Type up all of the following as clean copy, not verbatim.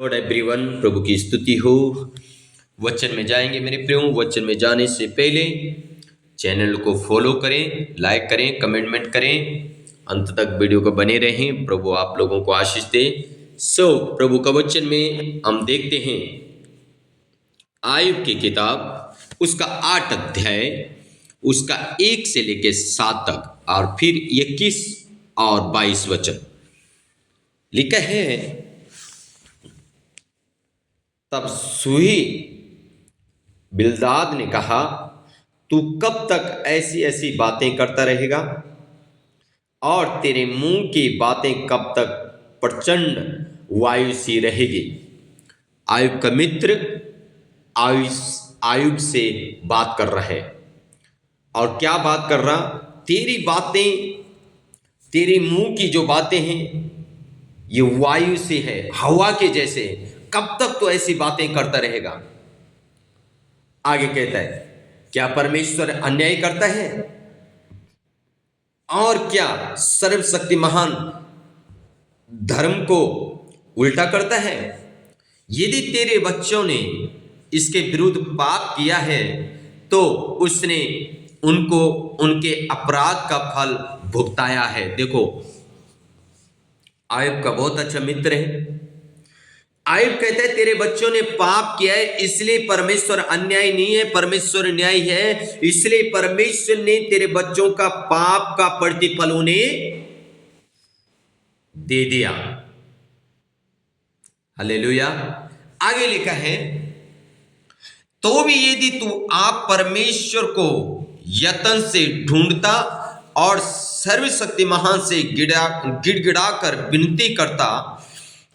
Lord everyone, प्रभु की स्तुति हो। वचन में जाएंगे मेरे प्रियो। वचन में जाने से पहले चैनल को फॉलो करें, लाइक करें, कमेंट करें, अंत तक वीडियो को बने रहें। प्रभु आप लोगों को आशीष दे। प्रभु का वचन में हम देखते हैं आयुब की किताब, उसका 8 अध्याय, उसका 1 से लेकर 7 तक और फिर 21 और 22 वचन लिखा है। तब सूही बिल्दाद ने कहा, तू कब तक ऐसी ऐसी बातें करता रहेगा और तेरे मुंह की बातें कब तक प्रचंड वायु सी रहेगी। आयुब का मित्र आयुब से बात कर रहा है। और क्या बात कर रहा? तेरी बातें, तेरे मुंह की जो बातें हैं ये वायु से है, हवा के जैसे। कब तक तो ऐसी बातें करता रहेगा? आगे कहता है, क्या परमेश्वर अन्याय करता है? और क्या सर्वशक्ति महान धर्म को उल्टा करता है? यदि तेरे बच्चों ने इसके विरुद्ध पाप किया है तो उसने उनको उनके अपराध का फल भुगताया है। देखो, आयुब का बहुत अच्छा मित्र है। आयुब कहता है तेरे बच्चों ने पाप किया है, इसलिए परमेश्वर अन्याय नहीं है, परमेश्वर न्याय है। इसलिए परमेश्वर ने तेरे बच्चों का पाप का प्रतिफल उन्हें दे दिया। हालेलुया। आगे लिखा है, तो भी यदि तू आप परमेश्वर को यत्न से ढूंढता और सर्वशक्ति महान से गिड़गिड़ा कर विनती करता,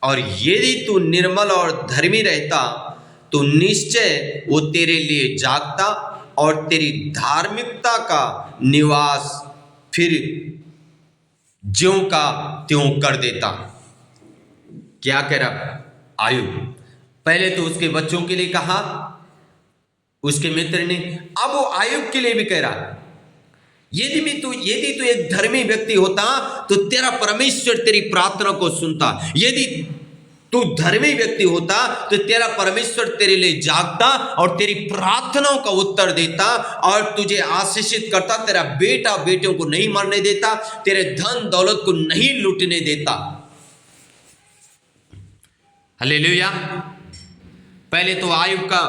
और यदि तू निर्मल और धर्मी रहता तो निश्चय वो तेरे लिए जागता और तेरी धार्मिकता का निवास फिर ज्यों का त्यों कर देता। क्या कह रहा आयुब? पहले तो उसके बच्चों के लिए कहा उसके मित्र ने, अब वो आयुब के लिए भी कह रहा, यदि तू एक धर्मी व्यक्ति होता तो तेरा परमेश्वर तेरी प्रार्थना को सुनता। यदि तू धर्मी व्यक्ति होता तो तेरा परमेश्वर तेरे लिए जागता और तेरी प्रार्थनाओं का उत्तर देता और तुझे आशीषित करता। तेरा बेटा बेटियों को नहीं मरने देता, तेरे धन दौलत को नहीं लूटने देता। हालेलुया। पहले तो आयुब का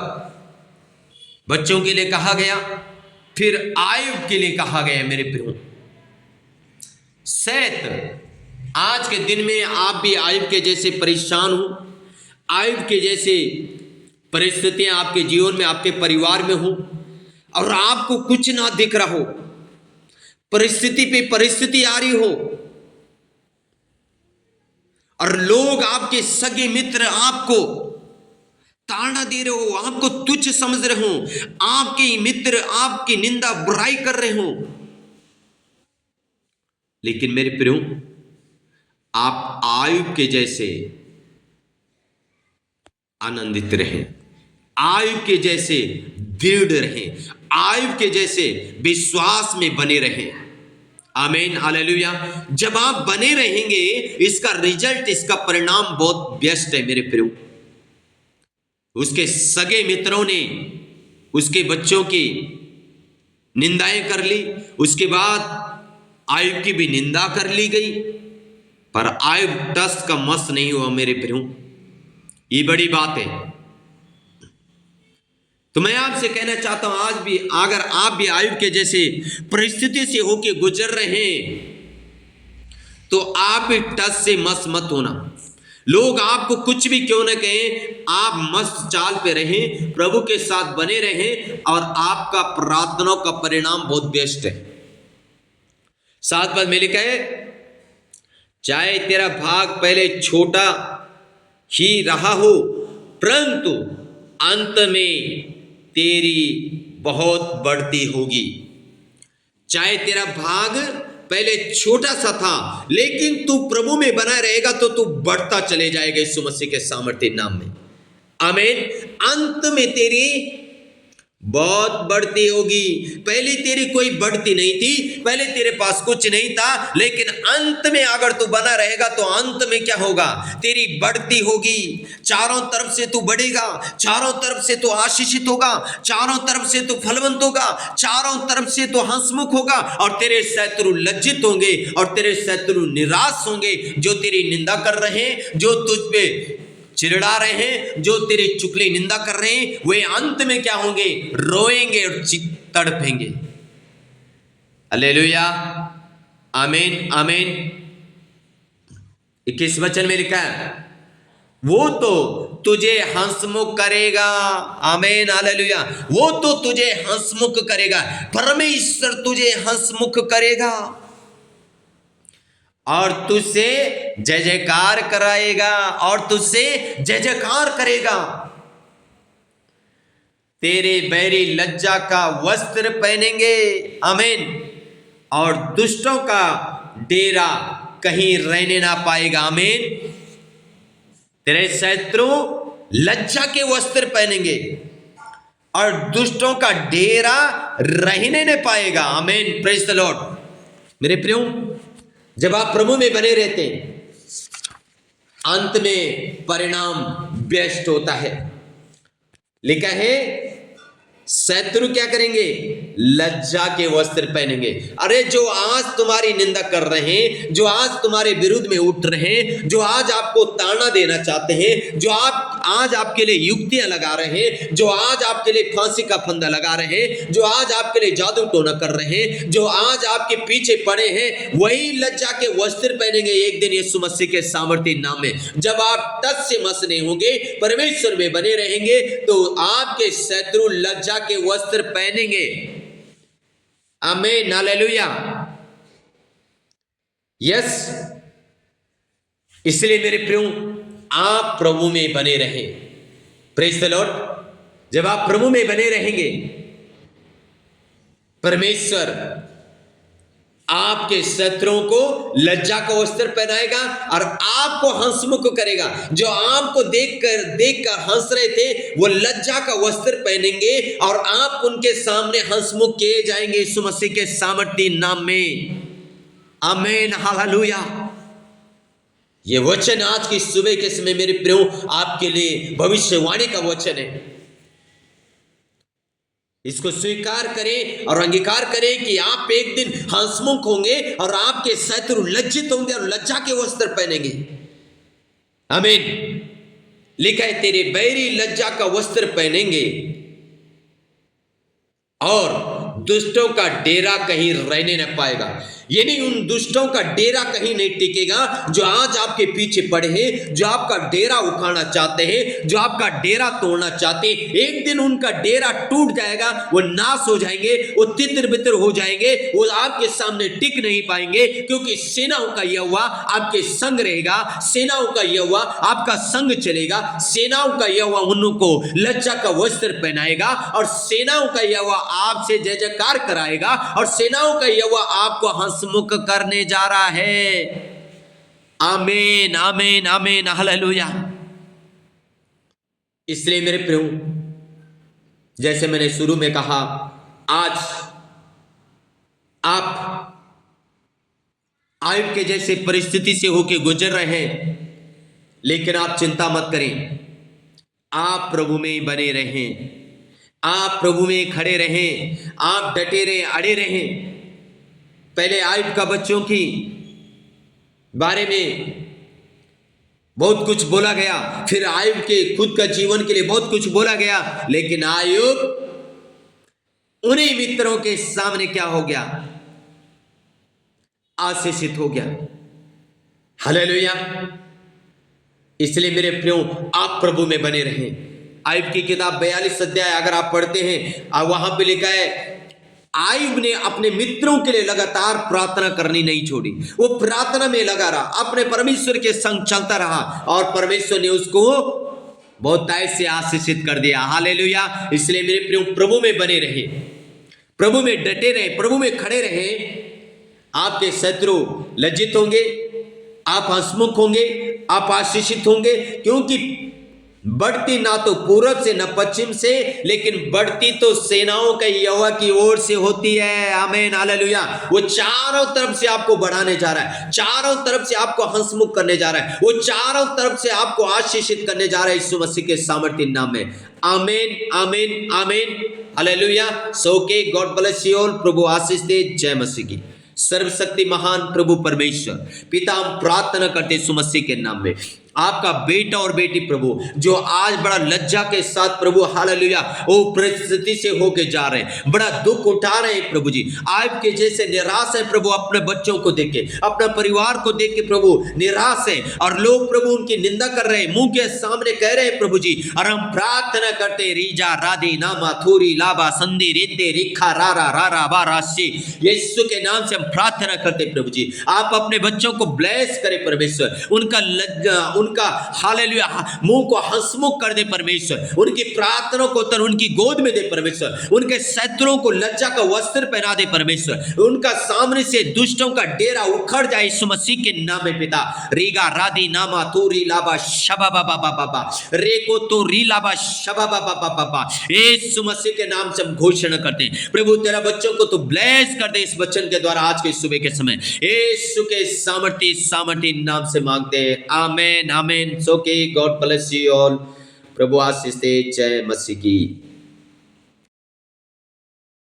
बच्चों के लिए कहा गया, फिर आयुब के लिए कहा गया। मेरे प्रियो, शायद आज के दिन में आप भी आयुब के जैसे परेशान हो, आयुब के जैसे परिस्थितियां आपके जीवन में, आपके परिवार में हो और आपको कुछ ना दिख रहा हो, परिस्थिति पे परिस्थिति आ रही हो और लोग, आपके सगे मित्र आपको ताड़ना दे रहे हो, आपको तुच्छ समझ रहे हो, आपके मित्र आपकी निंदा बुराई कर रहे हो। लेकिन मेरे प्रियो, आप आयुब के जैसे आनंदित रहें, आयुब के जैसे दृढ़ रहें, आयुब के जैसे विश्वास में बने रहें। आमीन, हालेलुया। जब आप बने रहेंगे, इसका रिजल्ट, इसका परिणाम बहुत बेस्ट है। मेरे प्रियो, उसके सगे मित्रों ने उसके बच्चों की निंदाएं कर ली, उसके बाद आयुब की भी निंदा कर ली गई, पर आयुब टस का मस नहीं हुआ। मेरे प्रियो, ये बड़ी बात है। तो मैं आपसे कहना चाहता हूं, आज भी अगर आप भी आयुब के जैसे परिस्थिति से होके गुजर रहे हैं तो आप भी टस से मस मत होना। लोग आपको कुछ भी क्यों न कहें, आप मस्त चाल पे रहें, प्रभु के साथ बने रहें और आपका प्रार्थनाओं का परिणाम बहुत बेस्ट है। 7 पद में लिखा है, चाहे तेरा भाग पहले छोटा ही रहा हो, परंतु अंत में तेरी बहुत बढ़ती होगी। चाहे तेरा भाग पहले छोटा सा था, लेकिन तू प्रभु में बना रहेगा तो तू बढ़ता चले जाएगा यीशु मसीह के सामर्थ्य नाम में। आमीन। अंत में तेरी बहुत बढ़ती होगी। पहले तेरी कोई बढ़ती नहीं थी, पहले तेरे पास कुछ नहीं था, लेकिन अंत में अगर तू बना रहेगा तो अंत में क्या होगा, तेरी बढ़ती होगी। चारों तरफ से तू बढ़ेगा, चारों तरफ से तू आशीषित होगा, चारों तरफ से तू फलवंत होगा, चारों तरफ से तू हंसमुख होगा, और तेरे शत्रु लज्जित होंगे और तेरे शत्रु निराश होंगे। जो तेरी निंदा कर रहे हैं, जो तुझ पे चिढ़ा रहे हैं, जो तेरी चुगली निंदा कर रहे हैं, वे अंत में क्या होंगे, रोएंगे और तड़पेंगे। हालेलुया, आमीन आमीन। 21 वचन में लिखा है, वो तो तुझे हंसमुख करेगा। आमीन हालेलुया। वो तो तुझे हंसमुख करेगा, परमेश्वर तुझे हंसमुख करेगा और तुझसे जय जयकार कराएगा, और तुझसे जय जयकार करेगा। तेरे बैरी लज्जा का वस्त्र पहनेंगे। आमीन। और दुष्टों का डेरा कहीं रहने ना पाएगा। आमीन। तेरे शत्रु लज्जा के वस्त्र पहनेंगे और दुष्टों का डेरा रहने न पाएगा। आमीन, प्रेज द लॉर्ड। मेरे प्रियो, जब आप प्रभु में बने रहते हैं, अंत में परिणाम बेस्ट होता है। लिखा है, शत्रु क्या करेंगे, लज्जा के वस्त्र पहनेंगे। अरे जो आज तुम्हारी निंदा कर रहे हैं, जो आज तुम्हारे विरुद्ध में उठ रहे हैं, जो आज आपको ताना देना चाहते हैं, जो आज आपके लिए युक्तियां लगा रहे हैं, जो आज आपके लिए फांसी का फंदा लगा रहे हैं, जो आज आपके लिए जादू टोना कर रहे हैं, जो आज आपके पीछे पड़े हैं, वही लज्जा के वस्त्र पहनेंगे एक दिन यीशु मसीह के सामर्थ्य नाम में। जब आप तस से मस नहीं होंगे, परमेश्वर में बने रहेंगे, तो आपके शत्रु लज्जा के वस्त्र पहनेंगे। आमीन हालेलुया। यस, इसलिए मेरे प्रियो, आप प्रभु में बने रहें। Praise the Lord. जब आप प्रभु में बने रहेंगे, परमेश्वर आपके शत्रुओं को लज्जा का वस्त्र पहनाएगा और आपको हंसमुख करेगा। जो आपको देखकर हंस रहे थे, वो लज्जा का वस्त्र पहनेंगे और आप उनके सामने हंसमुख किए जाएंगे यीशु मसीह के सामर्थ्य नाम में। आमीन हालेलुया। ये वचन आज की सुबह के समय मेरे प्रियो आपके लिए भविष्यवाणी का वचन है। इसको स्वीकार करें और अंगीकार करें कि आप एक दिन हंसमुख होंगे और आपके शत्रु लज्जित होंगे और लज्जा के वस्त्र पहनेंगे। आमीन। लिखा है, तेरे बैरी लज्जा का वस्त्र पहनेंगे और दुष्टों का डेरा कहीं रहने न पाएगा। यानी उन दुष्टों का डेरा कहीं नहीं टिकेगा जो आज आपके पीछे पड़े हैं, जो आपका डेरा उखाड़ना चाहते हैं, जो आपका डेरा तोड़ना चाहते हैं। एक दिन उनका डेरा टूट जाएगा, वो नाश हो जाएंगे, वो तितर बितर हो जाएंगे, वो आपके सामने टिक नहीं पाएंगे, क्योंकि सेनाओं का यहोवा आपके संग रहेगा, सेनाओं का यहोवा आपका संग चलेगा, सेनाओं का यहोवा उनको लज्जा का वस्त्र पहनाएगा और सेनाओं का यहोवा आपसे जय जयकार कराएगा और सेनाओं का यहोवा आपको हंसमुख करने जा रहा है। आमीन आमीन आमीन हालेलुया। इसलिए मेरे प्रियो, जैसे मैंने शुरू में कहा, आज आप आयुब के जैसे परिस्थिति से होकर गुजर रहे हैं, लेकिन आप चिंता मत करें। आप प्रभु में बने रहें, आप प्रभु में खड़े रहें, आप डटे रहें, अड़े रहें। पहले आयुब का बच्चों की बारे में बहुत कुछ बोला गया, फिर आयुब के खुद का जीवन के लिए बहुत कुछ बोला गया, लेकिन आयुब उन्हीं मित्रों के सामने क्या हो गया, आशीषित हो गया। हालेलुया। इसलिए मेरे प्रियो, आप प्रभु में बने रहें। आयुब की किताब 42 अध्याय अगर आप पढ़ते हैं, वहां पे लिखा है, आयुब ने अपने मित्रों के लिए लगातार प्रार्थना करनी नहीं छोड़ी। वो प्रार्थना में लगा रहा, अपने परमेश्वर के संग चलता रहा और परमेश्वर ने उसको बहुत तायत से आशीषित कर दिया। हालेलुया। इसलिए मेरे प्रियो, प्रभु में बने रहे, प्रभु में डटे रहे, प्रभु में खड़े रहे। आपके शत्रु लज्जित होंगे, आप हंसमुख होंगे, आप आशीषित होंगे, क्योंकि बढ़ती ना तो पूरब से न पश्चिम से, लेकिन बढ़ती तो सेनाओं के यहोवा की ओर से होती है। आमीन, हालेलुया। वो चारों तरफ से आपको बढ़ाने जा रहा है, चारों तरफ से आपको हंसमुख करने जा रहा है, वो चारों तरफ से आपको आशीषित करने जा रहा है यीशु मसीह के सामर्थ्य नाम में। आमीन, आमीन, आमीन, हालेलुया। सो के गॉड ब्लेस यू ऑल। प्रभु आशीष दे। जय मसीह की। सर्वशक्ति महान प्रभु परमेश्वर पिता, हम प्रार्थना करते यीशु मसीह के नाम में, आपका बेटा और बेटी प्रभु जो आज बड़ा लज्जा के साथ प्रभु हालेलुया वो परिस्थिति से होके जा रहे हैं, बड़ा दुख उठा रहे हैं प्रभु जी, आपके जैसे निराश है प्रभु, अपने बच्चों को देख के, अपना परिवार को देख के प्रभु निराश है, और लोग प्रभु उनकी निंदा कर रहे हैं, मुंह के सामने कह रहे हैं प्रभु जी, और हम प्रार्थना करते हैं रीजा राधे नामा थूरी लाबा संधि रेते रिखा रारा रारा बाराशी, यीशु के नाम से हम प्रार्थना करते हैं प्रभु जी, आप अपने बच्चों को ब्लेस करें परमेश्वर, उनका लज्जा, उनका हालेलुया मुंह को हंसमुख कर दे परमेश्वर, उनकी प्रार्थना को उतर उनकी गोद में दे परमेश्वर, उनके शत्रुओं को लज्जा का वस्त्र पहना दे परमेश्वर, उनका सामने से दुष्टों का डेरा उखड़ जाए यीशु मसीह के नाम में पिता। रीगा राधी नामा तूरी लाबा शबा बाबा बाबा रेको तो री लाबा शबा बाबा बाबा, यीशु मसीह के नाम से हम घोषणा करते हैं प्रभु तेरा बच्चों को तो ब्लेस कर दे इस वचन के द्वारा आज के सुबह के समय, यीशु के सामर्थ्य नाम से मांगते हैं। आमीन, आमीन। सो के गॉड ब्लेस यू ऑल। प्रभु आशीष दे। जय मसीह की।